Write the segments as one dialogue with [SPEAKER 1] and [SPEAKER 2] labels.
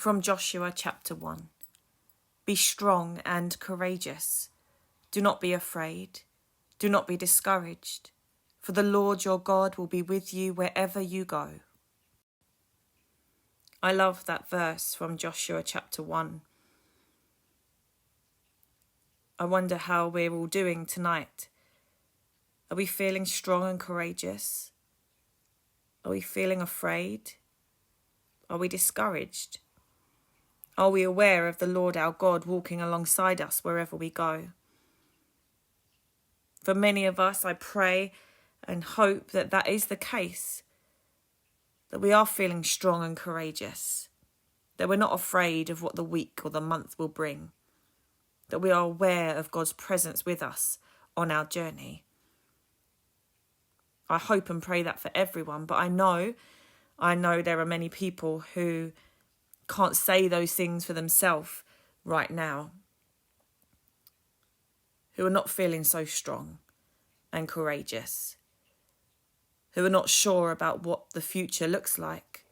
[SPEAKER 1] From Joshua chapter 1. Be strong and courageous. Do not be afraid. Do not be discouraged. For the Lord your God will be with you wherever you go. I love that verse from Joshua chapter 1. I wonder how we're all doing tonight. Are we feeling strong and courageous? Are we feeling afraid? Are we discouraged? Are we aware of the Lord our God walking alongside us wherever we go? For many of us, I pray and hope that that is the case, that we are feeling strong and courageous, that we're not afraid of what the week or the month will bring, that we are aware of God's presence with us on our journey. I hope and pray that for everyone, but I know there are many people who can't say those things for themselves right now, who are not feeling so strong and courageous, who are not sure about what the future looks like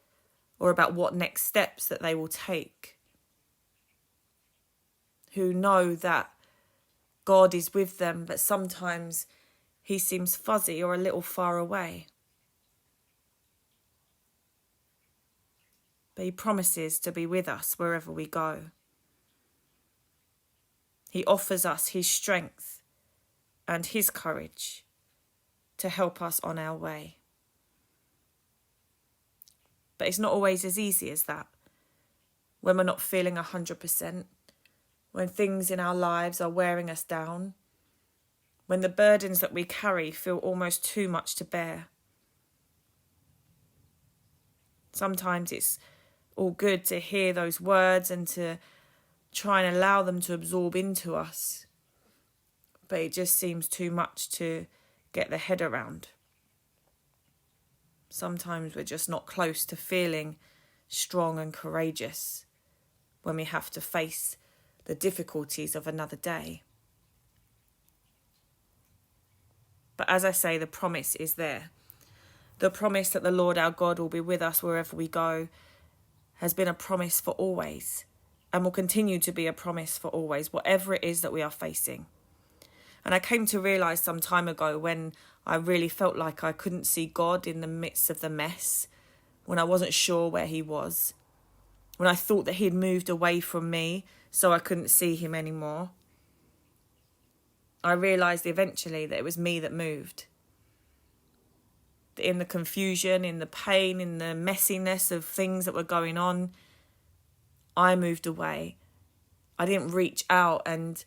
[SPEAKER 1] or about what next steps that they will take, who know that God is with them, but sometimes he seems fuzzy or a little far away. But he promises to be with us wherever we go. He offers us his strength and his courage to help us on our way. But it's not always as easy as that. When we're not feeling 100%, when things in our lives are wearing us down, when the burdens that we carry feel almost too much to bear. Sometimes it's all good to hear those words and to try and allow them to absorb into us. But it just seems too much to get the head around. Sometimes we're just not close to feeling strong and courageous when we have to face the difficulties of another day. But as I say, the promise is there. The promise that the Lord our God will be with us wherever we go has been a promise for always and will continue to be a promise for always, whatever it is that we are facing. And I came to realise some time ago when I really felt like I couldn't see God in the midst of the mess, when I wasn't sure where he was, when I thought that he'd moved away from me so I couldn't see him anymore. I realised eventually that it was me that moved. In the confusion, in the pain, in the messiness of things that were going on, I moved away. I didn't reach out and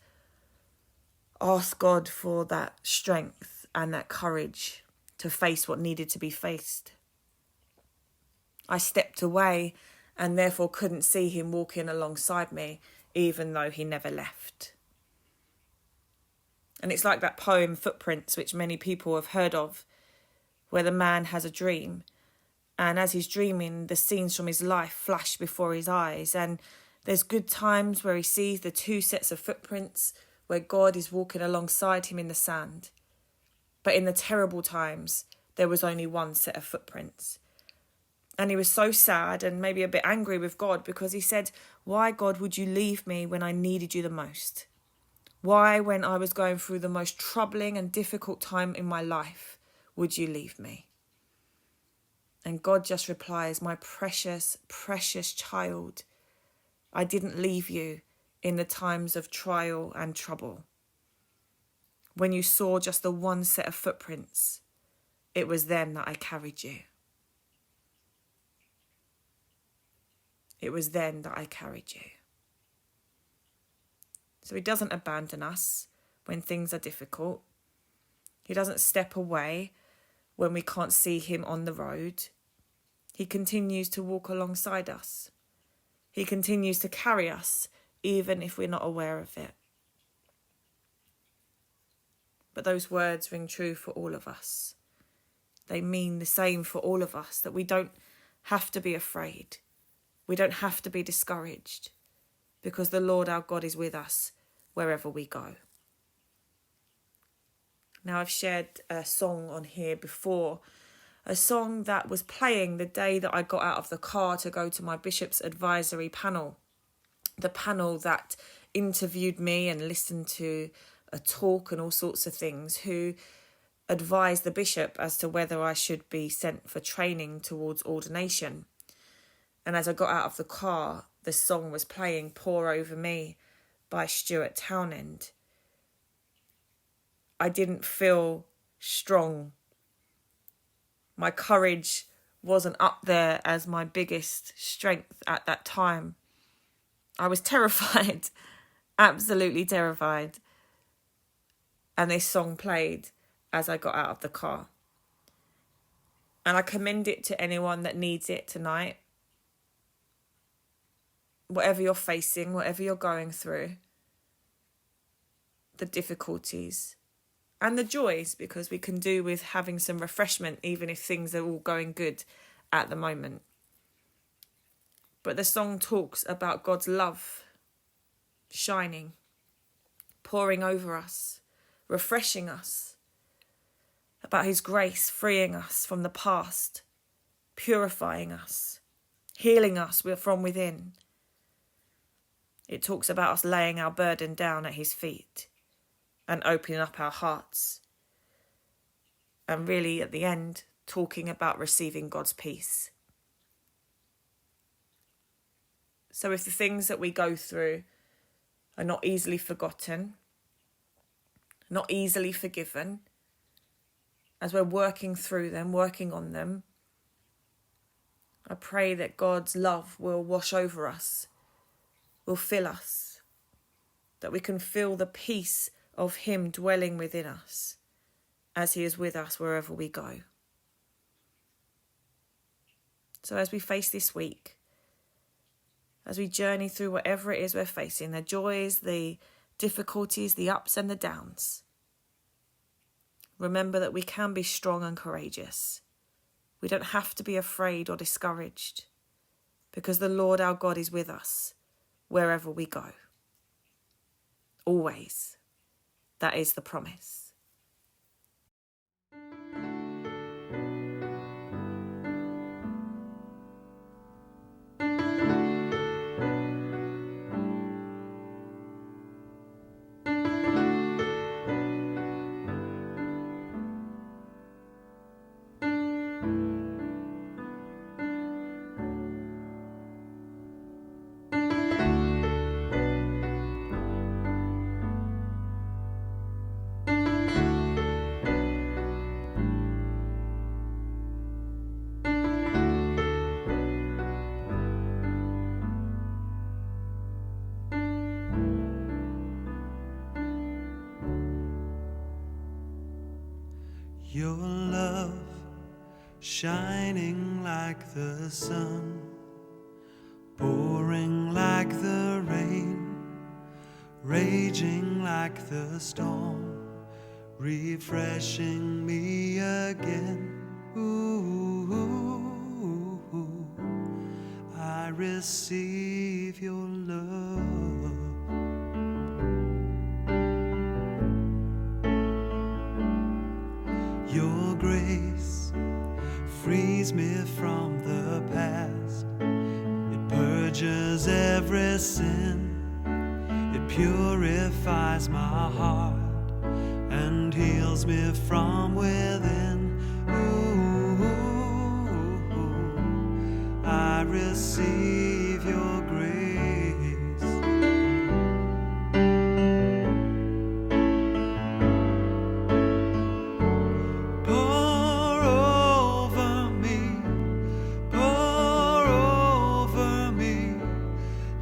[SPEAKER 1] ask God for that strength and that courage to face what needed to be faced. I stepped away and therefore couldn't see him walking alongside me, even though he never left. And it's like that poem Footprints, which many people have heard of, where the man has a dream, and as he's dreaming, the scenes from his life flash before his eyes, and there's good times where he sees the two sets of footprints where God is walking alongside him in the sand. But in the terrible times, there was only one set of footprints. And he was so sad and maybe a bit angry with God because he said, "Why, God, would you leave me when I needed you the most? Why, when I was going through the most troubling and difficult time in my life, would you leave me?" And God just replies, "My precious, precious child, I didn't leave you in the times of trial and trouble. When you saw just the one set of footprints, it was then that I carried you. It was then that I carried you." So he doesn't abandon us when things are difficult. He doesn't step away when we can't see him on the road. He continues to walk alongside us. He continues to carry us, even if we're not aware of it. But those words ring true for all of us. They mean the same for all of us, that we don't have to be afraid. We don't have to be discouraged, because the Lord our God is with us wherever we go. Now, I've shared a song on here before a song that was playing the day that I got out of the car to go to my bishop's advisory panel, the panel that interviewed me and listened to a talk and all sorts of things, who advised the bishop as to whether I should be sent for training towards ordination. And as I got out of the car, the song was playing, Pour Over Me by Stuart Townend. I didn't feel strong. My courage wasn't up there as my biggest strength at that time. I was terrified, absolutely terrified. And this song played as I got out of the car. And I commend it to anyone that needs it tonight. Whatever you're facing, whatever you're going through, the difficulties and the joys, because we can do with having some refreshment even if things are all going good at the moment. But the song talks about God's love shining, pouring over us, refreshing us, about his grace freeing us from the past, purifying us, healing us from within. It talks about us laying our burden down at his feet and opening up our hearts. And really, at the end, talking about receiving God's peace. So if the things that we go through are not easily forgotten, not easily forgiven, as we're working through them, working on them, I pray that God's love will wash over us, will fill us, that we can feel the peace of him dwelling within us as he is with us wherever we go. So as we face this week, as we journey through whatever it is we're facing, the joys, the difficulties, the ups and the downs, remember that we can be strong and courageous. We don't have to be afraid or discouraged, because the Lord our God is with us wherever we go. Always. That is the promise.
[SPEAKER 2] Your love shining like the sun, pouring like the rain, raging like the storm, refreshing me again. Ooh, I receive your love. Your grace frees me from the past. It purges every sin. It purifies my heart and heals me from within. Ooh, I receive your grace.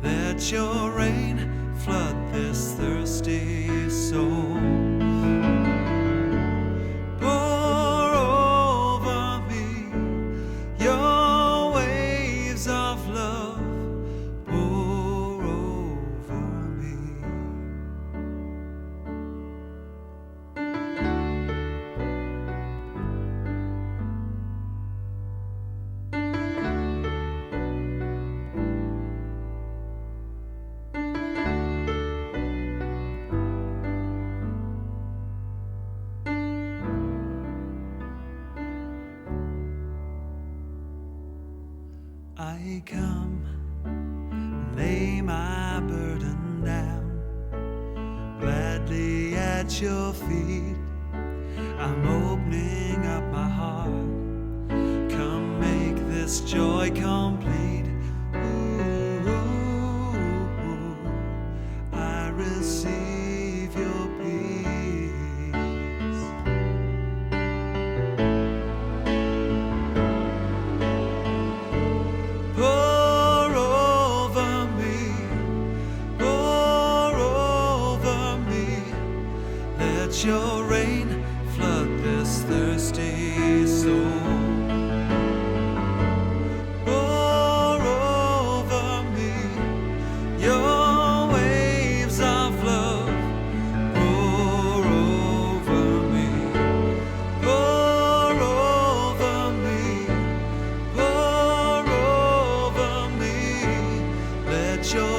[SPEAKER 2] Let your rain flood this thirsty soul. Pour over me your waves of love. Pour I come, lay my burden down, gladly at your feet. I'm opening up my heart. Come make this joy complete. Ooh, I receive your peace. Pour over me, let your rain flood this thirsty soul. Pour over me your waves of love. Pour over me, pour over me, pour over me. Let your